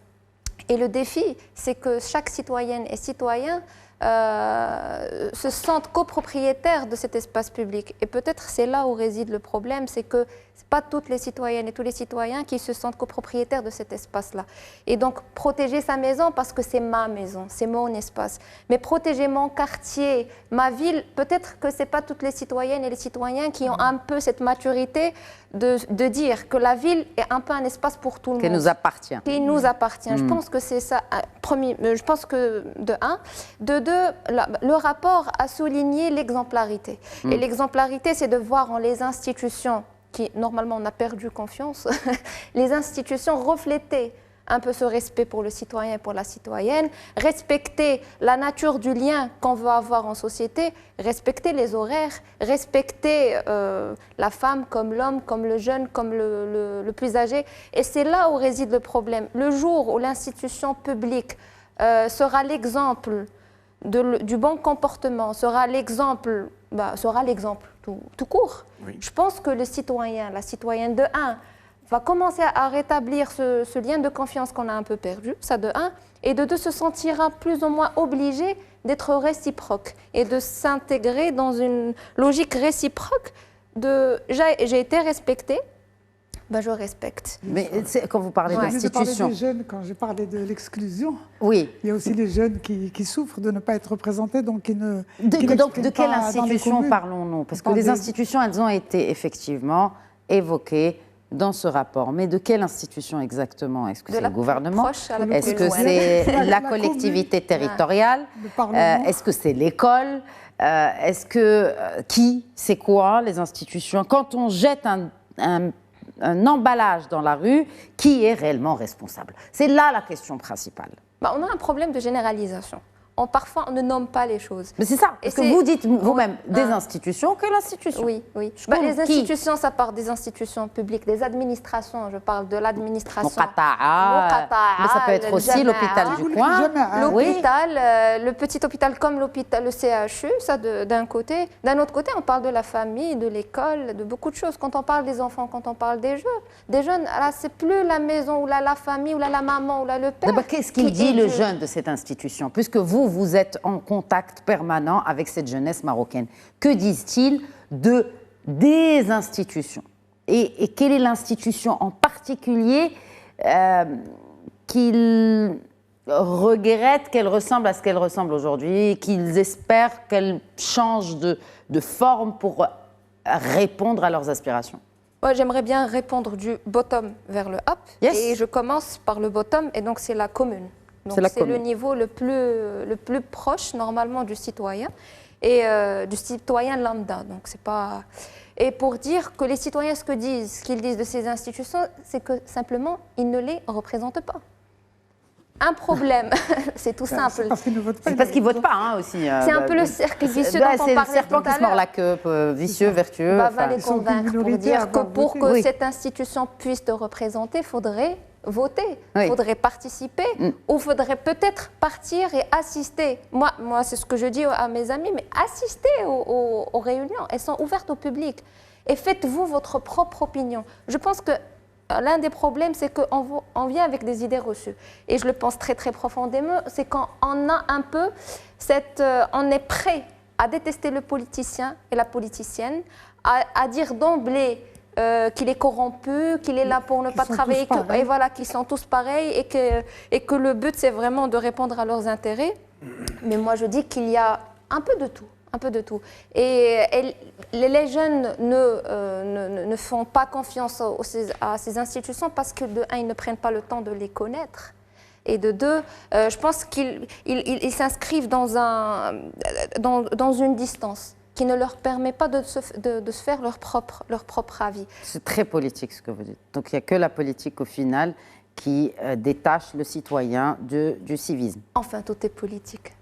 Et le défi, c'est que chaque citoyenne et citoyen se sentent copropriétaires de cet espace public. Et peut-être c'est là où réside le problème, c'est que ce n'est pas toutes les citoyennes et tous les citoyens qui se sentent copropriétaires de cet espace-là. Et donc, protéger sa maison parce que c'est ma maison, c'est mon espace. Mais protéger mon quartier, ma ville, peut-être que ce n'est pas toutes les citoyennes et les citoyens qui ont un peu cette maturité de dire que la ville est un peu un espace pour tout le monde. Qui nous appartient. Qui nous appartient. Je pense que c'est ça. Premier, je pense que de un. De deux, le rapport a souligné l'exemplarité. Et l'exemplarité, c'est de voir en les institutions, qui normalement on a perdu confiance, les institutions refléter un peu ce respect pour le citoyen et pour la citoyenne, respecter la nature du lien qu'on veut avoir en société, respecter les horaires, respecter la femme comme l'homme, comme le jeune, comme le plus âgé. Et c'est là où réside le problème. Le jour où l'institution publique sera l'exemple du bon comportement, sera l'exemple tout court, oui. Je pense que le citoyen, la citoyenne de 1, va commencer à rétablir ce lien de confiance qu'on a un peu perdu, ça de 1, et de 2 se sentira plus ou moins obligé d'être réciproque et de s'intégrer dans une logique réciproque de j'ai été respecté, ben je respecte. Mais quand vous parlez d'institution... des jeunes, quand j'ai parlé de l'exclusion, oui. Il y a aussi les jeunes qui souffrent de ne pas être représentés, donc qui ne... Donc de quelle institution parlons-nous? Parce que les institutions, elles ont été effectivement évoquées dans ce rapport. Mais de quelle institution exactement? Est-ce que c'est le gouvernement? Est-ce que c'est la collectivité territoriale? Est-ce que c'est l'école? Est-ce que... qui? C'est quoi les institutions? Quand on jette un emballage dans la rue, qui est réellement responsable? C'est là la question principale. On a un problème de généralisation. Parfois, on ne nomme pas les choses. Mais c'est ça, parce que vous dites vous-même des institutions, quelle institution? Oui, oui. Les institutions, ça part des institutions publiques, des administrations. Je parle de l'administration. Mais ça peut être aussi l'hôpital du coin. L'hôpital, le petit hôpital comme l'hôpital, le CHU, ça d'un côté. D'un autre côté, on parle de la famille, de l'école, de beaucoup de choses. Quand on parle des enfants, quand on parle des jeunes, là, c'est plus la maison, ou là, la famille, ou là, la maman, ou là, le père. Qu'est-ce qu'il dit le jeune de cette institution? Puisque vous êtes en contact permanent avec cette jeunesse marocaine. Que disent-ils des institutions? Et quelle est l'institution en particulier qu'ils regrettent qu'elle ressemble à ce qu'elle ressemble aujourd'hui et qu'ils espèrent qu'elle change de forme pour répondre à leurs aspirations? Moi, j'aimerais bien répondre du bottom vers le up. Yes. Et je commence par le bottom, et donc c'est la commune. Donc c'est le niveau le plus proche normalement du citoyen et du citoyen lambda. Donc c'est pas. Et pour dire que les citoyens ce qu'ils disent de ces institutions, c'est que simplement ils ne les représentent pas. Un problème, c'est tout simple. C'est parce qu'ils ne votent pas. C'est parce qu'ils ne votent pas hein, aussi. C'est un peu le cercle vicieux dont on parlait tout à l'heure. C'est le serpent qui se mord la queue, vicieux, vertueux. Va les convaincre pour dire que pour que cette institution puisse te représenter, il faudrait voter, il faudrait participer ou il faudrait peut-être partir et assister. Moi c'est ce que je dis à mes amis, mais assistez aux réunions, elles sont ouvertes au public et faites-vous votre propre opinion. Je pense que l'un des problèmes, c'est qu'on vient avec des idées reçues. Et je le pense très, très profondément, c'est qu'on a un peu on est prêt à détester le politicien et la politicienne, à dire d'emblée qu'il est corrompu, qu'il est là pour ne pas travailler, et voilà, qu'ils sont tous pareils et que le but, c'est vraiment de répondre à leurs intérêts. Mais moi, je dis qu'il y a un peu de tout. Un peu de tout. Et les jeunes ne font pas confiance à ces institutions parce que, de un, ils ne prennent pas le temps de les connaître. Et de deux, je pense qu'ils s'inscrivent dans une distance qui ne leur permet pas de se faire leur propre avis. C'est très politique ce que vous dites. Donc il n'y a que la politique au final qui détache le citoyen du civisme. Enfin, tout est politique.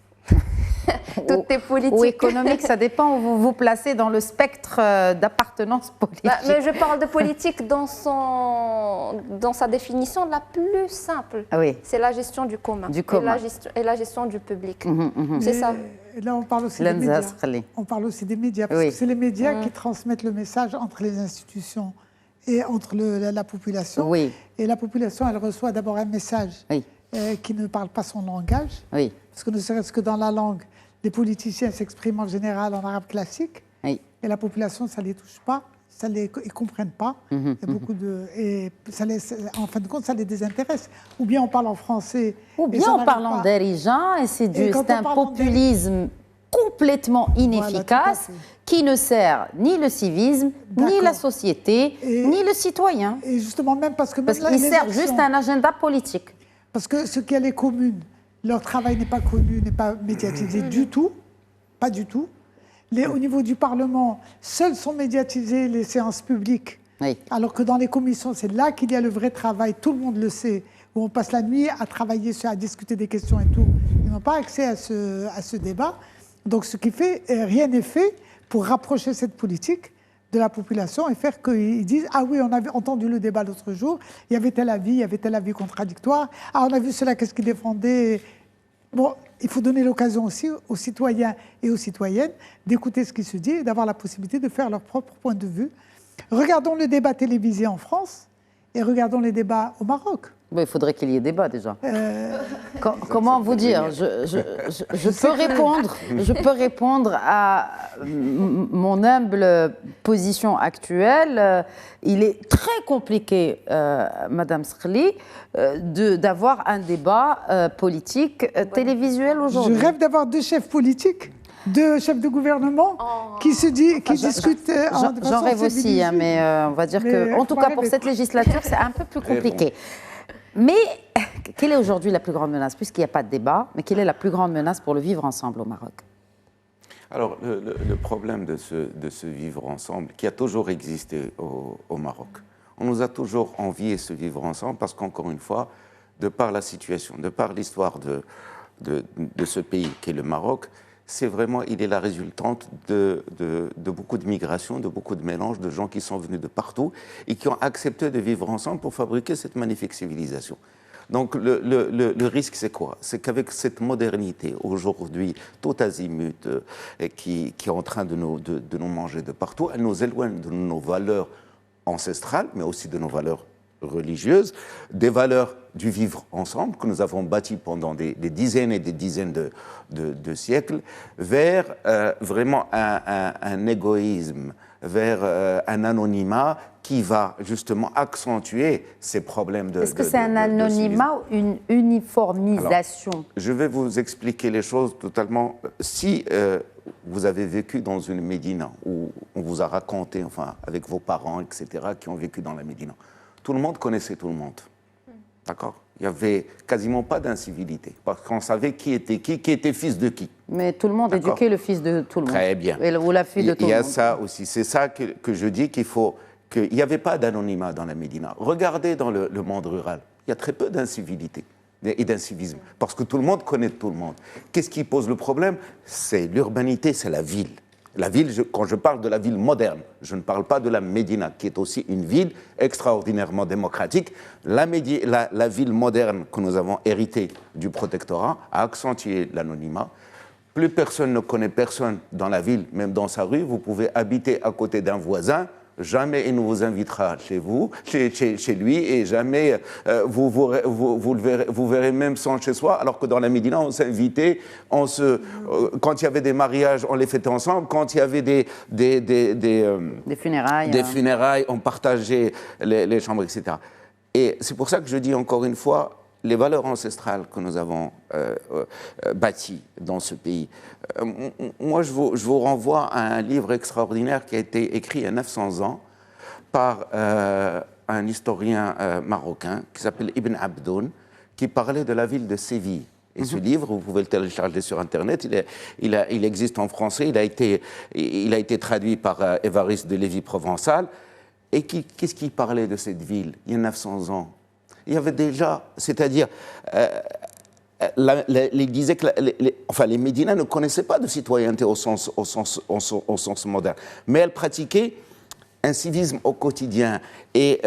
Tout est politique. Ou économique, ça dépend où vous vous placez dans le spectre d'appartenance politique. Mais je parle de politique dans sa définition la plus simple. Ah oui. C'est la gestion du commun. Et la gestion du public. C'est ça. Et là, on parle aussi des médias. On parle aussi des médias, parce que c'est les médias qui transmettent le message entre les institutions et entre la population. Oui. Et la population, elle reçoit d'abord un message qui ne parle pas son langage. Oui. Parce que ne serait-ce que dans la langue, les politiciens s'expriment en général en arabe classique. Oui. Et la population, ça ne les touche pas, ils ne comprennent pas. Il y a beaucoup en fin de compte, ça les désintéresse. Ou bien on parle en français. Ou bien on parle en dirigeant, et c'est un populisme complètement inefficace qui ne sert ni le civisme, ni la société, ni le citoyen. Et justement, même parce qu'il sert juste un agenda politique. Parce que ce qui est les communes, leur travail n'est pas connu, n'est pas médiatisé du tout, pas du tout. Au niveau du Parlement, seules sont médiatisées les séances publiques, alors que dans les commissions, c'est là qu'il y a le vrai travail, tout le monde le sait, où on passe la nuit à travailler, à discuter des questions et tout. Ils n'ont pas accès à ce débat. Donc ce qui fait, rien n'est fait pour rapprocher cette politique de la population et faire qu'ils disent « Ah oui, on avait entendu le débat l'autre jour, il y avait tel avis contradictoire. Ah, on a vu cela, qu'est-ce qu'ils défendaient ?» Bon, il faut donner l'occasion aussi aux citoyens et aux citoyennes d'écouter ce qui se dit et d'avoir la possibilité de faire leur propre point de vue. Regardons le débat télévisé en France et regardons les débats au Maroc. Il faudrait qu'il y ait débat déjà. Comment vous dire, je peux répondre à mon humble position actuelle. Il est très compliqué, Madame Skhli, d'avoir un débat politique télévisuel aujourd'hui. Je rêve d'avoir 2 chefs politiques, 2 chefs de gouvernement qui discutent de façon J'en rêve aussi, civilisée. Mais on va dire que, en tout cas pour cette législature, c'est un peu plus compliqué. Mais quelle est aujourd'hui la plus grande menace, puisqu'il n'y a pas de débat, mais quelle est la plus grande menace pour le vivre ensemble au Maroc? Alors, le problème de ce vivre ensemble, qui a toujours existé au Maroc, on nous a toujours envié ce vivre ensemble parce qu'encore une fois, de par la situation, de par l'histoire de ce pays qu'est le Maroc, c'est vraiment, il est la résultante de beaucoup de migrations, de beaucoup de mélanges de gens qui sont venus de partout et qui ont accepté de vivre ensemble pour fabriquer cette magnifique civilisation. Donc le risque, c'est quoi? C'est qu'avec cette modernité, aujourd'hui, tout azimut, qui est en train de nous manger de partout, elle nous éloigne de nos valeurs ancestrales, mais aussi de nos valeurs religieuses, des valeurs du vivre ensemble que nous avons bâti pendant des dizaines et des dizaines de siècles, vers vraiment un égoïsme, vers un anonymat qui va justement accentuer ces problèmes de. Est-ce que c'est un anonymat ou une uniformisation? Alors, je vais vous expliquer les choses totalement. Si vous avez vécu dans une médina où on vous a raconté, enfin, avec vos parents, etc., qui ont vécu dans la médina, tout le monde connaissait tout le monde. D'accord? Il n'y avait quasiment pas d'incivilité, parce qu'on savait qui était fils de qui. Mais tout le monde éduquait le fils de tout le monde. Très bien. Ou la fille de tout le monde. Il y a ça aussi. C'est ça que je dis qu'il n'y avait pas d'anonymat dans la Médina. Regardez dans le monde rural, il y a très peu d'incivilité et d'incivisme, parce que tout le monde connaît tout le monde. Qu'est-ce qui pose le problème? C'est l'urbanité, c'est la ville. La ville, quand je parle de la ville moderne, je ne parle pas de la Médina, qui est aussi une ville extraordinairement démocratique. La ville moderne que nous avons héritée du protectorat a accentué l'anonymat. Plus personne ne connaît personne dans la ville, même dans sa rue. Vous pouvez habiter à côté d'un voisin. Jamais il ne vous invitera chez lui, et jamais vous verrez même son chez soi, alors que dans la Médina, on s'invitait, quand il y avait des mariages, on les fêtait ensemble, quand il y avait des funérailles, on partageait les chambres, etc. Et c'est pour ça que je dis encore une fois, les valeurs ancestrales que nous avons bâties dans ce pays. Moi, je vous renvoie à un livre extraordinaire qui a été écrit il y a 900 ans par un historien marocain qui s'appelle Ibn Abdoun, qui parlait de la ville de Séville. Et ce livre, vous pouvez le télécharger sur Internet, il existe en français, il a été traduit par Évariste de Lévis-Provençal. Et qu'est-ce qu'il parlait de cette ville il y a 900 ans? Il y avait déjà, c'est-à-dire, il disait que les Médinins ne connaissaient pas de citoyenneté au sens moderne, mais elles pratiquaient un civisme au quotidien et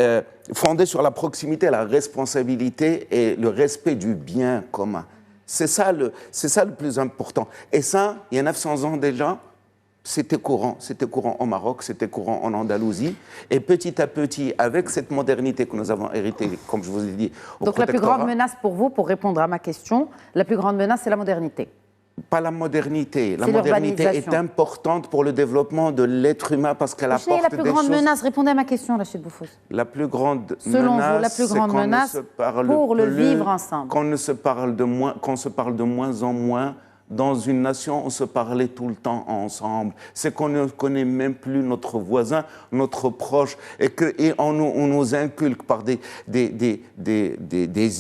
fondé sur la proximité, la responsabilité et le respect du bien commun. C'est ça le plus important. Et ça, il y a 900 ans déjà, c'était courant au Maroc, c'était courant en Andalousie, et petit à petit, avec cette modernité que nous avons héritée, comme je vous ai dit, au Donc la plus grande menace pour vous, pour répondre à ma question, la plus grande menace, c'est la modernité? Pas la modernité. La modernité est importante pour le développement de l'être humain parce qu'elle apporte des choses... la plus grande menace, répondez à ma question, Rachid Bouffouz. La plus grande Selon menace, vous, la plus grande menace pour le vivre ensemble. Qu'on se parle de moins en moins. Dans une nation, on se parlait tout le temps ensemble. C'est qu'on ne connaît même plus notre voisin, notre proche, et on nous inculque par des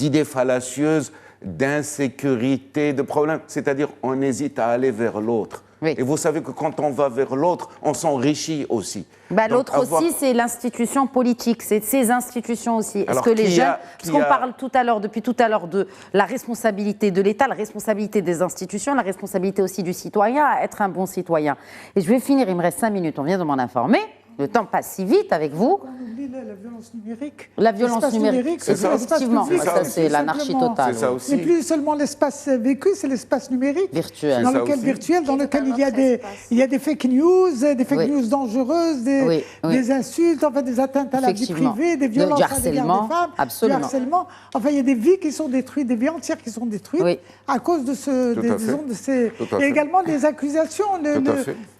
idées fallacieuses d'insécurité, de problèmes. C'est-à-dire, on hésite à aller vers l'autre. Et vous savez que quand on va vers l'autre, on s'enrichit aussi. L'autre aussi, c'est l'institution politique, c'est ces institutions aussi. Est-ce que les jeunes, parce qu'on parle depuis tout à l'heure de la responsabilité de l'État, la responsabilité des institutions, la responsabilité aussi du citoyen à être un bon citoyen. Et je vais finir, il me reste 5 minutes, on vient de m'en informer. Le temps passe si vite avec vous. On oublie la violence numérique. La violence numérique, c'est effectivement, ça c'est l'anarchie totale. C'est ça aussi. C'est plus seulement l'espace vécu, c'est l'espace numérique. Virtuel. Dans lequel il y a des fake news, news dangereuses, des insultes, enfin des atteintes à la vie privée, des violences à l'égard des femmes, absolument. du harcèlement. Enfin, il y a des vies qui sont détruites, des vies entières qui sont détruites à cause de ces... Il y a également des accusations.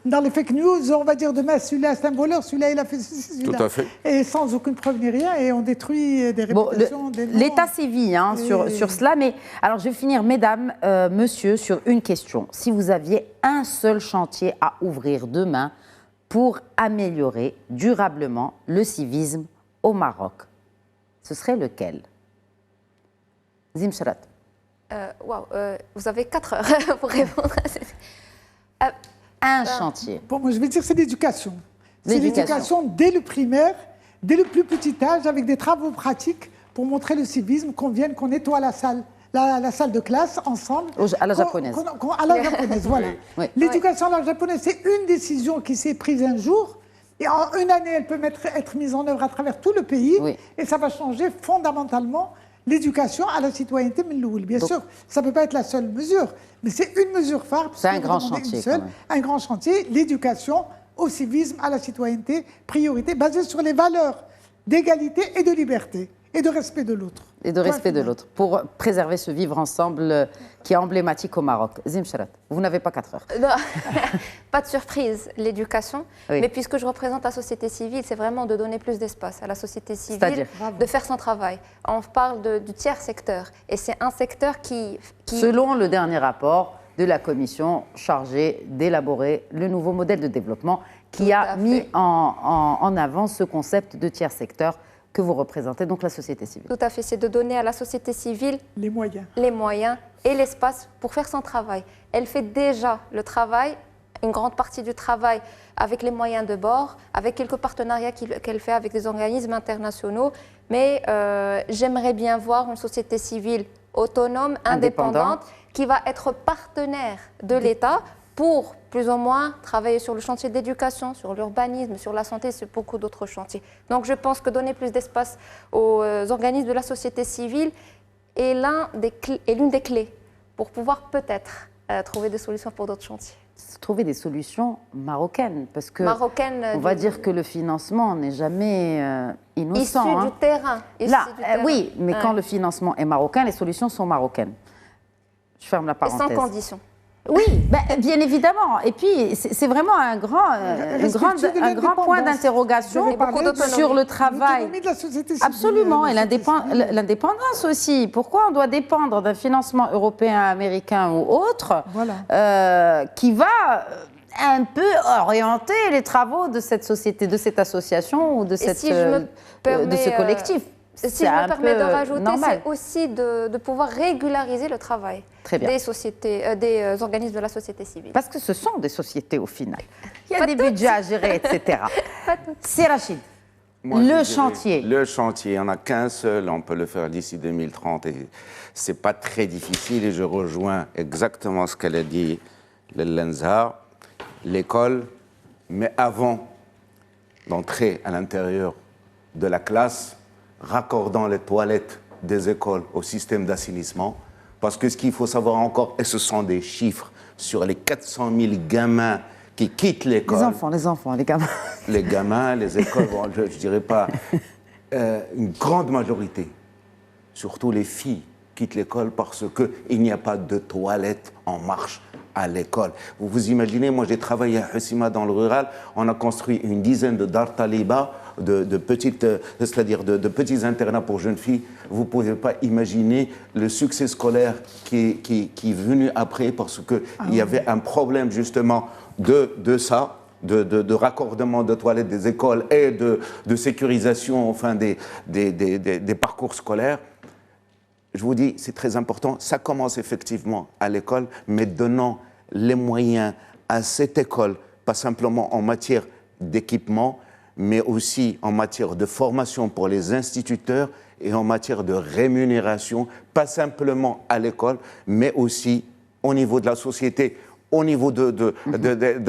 Dans les fake news, on va dire demain, celui-là c'est un voleur, celui-là il a fait ceci, celui-là. Tout à fait. Et sans aucune preuve ni rien, et on détruit des réputations, des noms. L'État sévit sur cela, mais alors je vais finir, mesdames, monsieur, sur une question. Si vous aviez un seul chantier à ouvrir demain pour améliorer durablement le civisme au Maroc, ce serait lequel? Zim Charat. Vous avez 4 heures pour répondre à cette... Un chantier. Bon, moi, je vais dire c'est l'éducation. C'est l'éducation dès le primaire, dès le plus petit âge, avec des travaux pratiques pour montrer le civisme, qu'on nettoie la salle de classe ensemble. À la japonaise. À la japonaise, voilà. Oui. L'éducation à la japonaise, c'est une décision qui s'est prise un jour. Et en une année, elle peut être mise en œuvre à travers tout le pays. Oui. Et ça va changer fondamentalement l'éducation à la citoyenneté Milloul. Bien sûr, ça ne peut pas être la seule mesure, mais c'est une mesure phare. C'est un grand chantier. Un grand chantier, l'éducation au civisme, à la citoyenneté, priorité basée sur les valeurs d'égalité et de liberté et de respect de l'autre. Et de respect de l'autre, pour préserver ce vivre ensemble qui est emblématique au Maroc. Zim Charat, vous n'avez pas 4 heures. Non, pas de surprise, l'éducation. Oui. Mais puisque je représente la société civile, c'est vraiment de donner plus d'espace à la société civile, de faire son travail. On parle du tiers secteur, et c'est un secteur qui... Selon le dernier rapport de la commission chargée d'élaborer le nouveau modèle de développement qui a mis en avant ce concept de tiers secteur que vous représentez, donc la société civile. Tout à fait, c'est de donner à la société civile les moyens et l'espace pour faire son travail. Elle fait déjà le travail, une grande partie du travail avec les moyens de bord, avec quelques partenariats qu'elle fait avec des organismes internationaux, mais j'aimerais bien voir une société civile autonome, indépendante, qui va être partenaire de l'État pour plus ou moins travailler sur le chantier de l'éducation, sur l'urbanisme, sur la santé, sur beaucoup d'autres chantiers. Donc je pense que donner plus d'espace aux organismes de la société civile est l'une des clés pour pouvoir peut-être trouver des solutions pour d'autres chantiers. Trouver des solutions marocaines, parce que on va dire que le financement n'est jamais innocent. Issu du terrain. Oui, mais quand le financement est marocain, les solutions sont marocaines. Je ferme la parenthèse. Et sans condition. Oui, bien évidemment. Et puis, c'est vraiment un grand point d'interrogation sur le travail. De la société civile, absolument, et l'indépendance aussi. Pourquoi on doit dépendre d'un financement européen, américain ou autre qui va un peu orienter les travaux de cette société, de cette association ou de ce collectif. Si je me permets de rajouter, c'est aussi de pouvoir régulariser le travail des organismes de la société civile. Parce que ce sont des sociétés au final. Il y a des budgets à gérer, etc. C'est Rachid. Le chantier, il n'y en a qu'un seul, on peut le faire d'ici 2030 et ce n'est pas très difficile et je rejoins exactement ce qu'elle a dit, Lenzar, l'école, mais avant d'entrer à l'intérieur de la classe, raccordant les toilettes des écoles au système d'assainissement, parce que ce qu'il faut savoir encore, et ce sont des chiffres, sur les 400 000 gamins qui quittent l'école... Les enfants, les gamins. Les gamins, les écoles, bon, je ne dirais pas, une grande majorité, surtout les filles, quittent l'école parce qu'il n'y a pas de toilettes en marche à l'école. Vous vous imaginez, moi j'ai travaillé à Hussima dans le rural, on a construit une dizaine de dar taliba, de petits internats pour jeunes filles. Vous ne pouvez pas imaginer le succès scolaire qui est venu après parce qu'il y avait un problème justement de ça, de raccordement de toilettes des écoles et de sécurisation enfin, des parcours scolaires. Je vous dis, c'est très important. Ça commence effectivement à l'école, mais donnant les moyens à cette école, pas simplement en matière d'équipement, mais aussi en matière de formation pour les instituteurs et en matière de rémunération, pas simplement à l'école, mais aussi au niveau de la société, au niveau de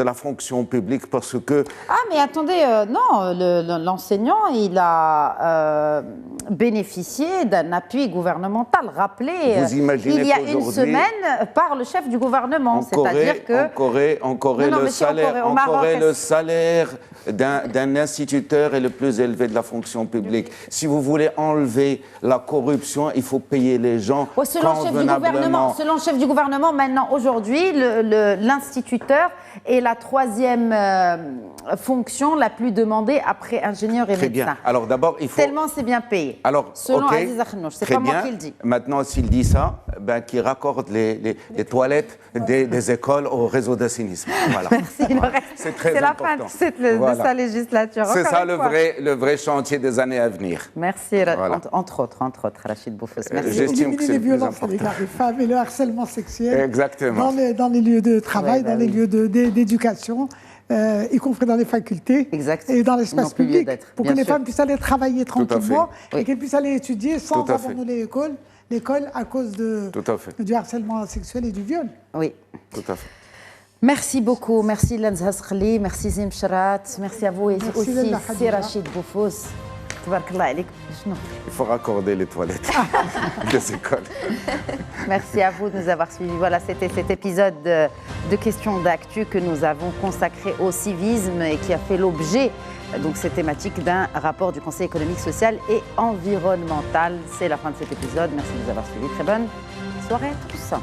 la fonction publique, parce que... Ah, mais attendez, non, l'enseignant, il a bénéficié d'un appui gouvernemental. Rappelez, Vous imaginez il y a une semaine, par le chef du gouvernement. C'est-à-dire que... En Corée, le salaire d'un instituteur est le plus élevé de la fonction publique. Si vous voulez enlever la corruption, il faut payer les gens convenablement. Selon le chef du gouvernement, maintenant, aujourd'hui, l'instituteur est la troisième fonction la plus demandée après ingénieur et Très médecin. bien. Alors d'abord, il faut... Tellement c'est bien payé. Alors, selon Aziz Akhnouch, c'est pas moi qui le dis. Maintenant, s'il dit ça, qu'il raccorde les toilettes des écoles au réseau d'assainissement. Voilà. Merci. C'est très important. C'est la fin de sa législature. C'est ça le vrai chantier des années à venir. Merci, voilà. entre autres, Rachid Boufous. Merci. J'estime que c'est le plus important. Les violences à l'égard des femmes et le harcèlement sexuel. Exactement. Dans les lieux de travail, dans les lieux d'éducation. Y compris dans les facultés et dans l'espace public, pour que les femmes puissent aller travailler tranquillement et qu'elles puissent aller étudier sans abandonner l'école à cause du harcèlement sexuel et du viol. Oui. Tout à fait. Merci beaucoup. Merci Lenz Haskhli, merci Zim Shrat, merci à vous et aussi c'est Rachid Boufous. Il faut raccorder les toilettes des écoles. Merci à vous de nous avoir suivis. Voilà, c'était cet épisode de questions d'actu que nous avons consacré au civisme et qui a fait l'objet, donc cette thématique, d'un rapport du Conseil économique, social et environnemental. C'est la fin de cet épisode. Merci de nous avoir suivis. Très bonne soirée à tous.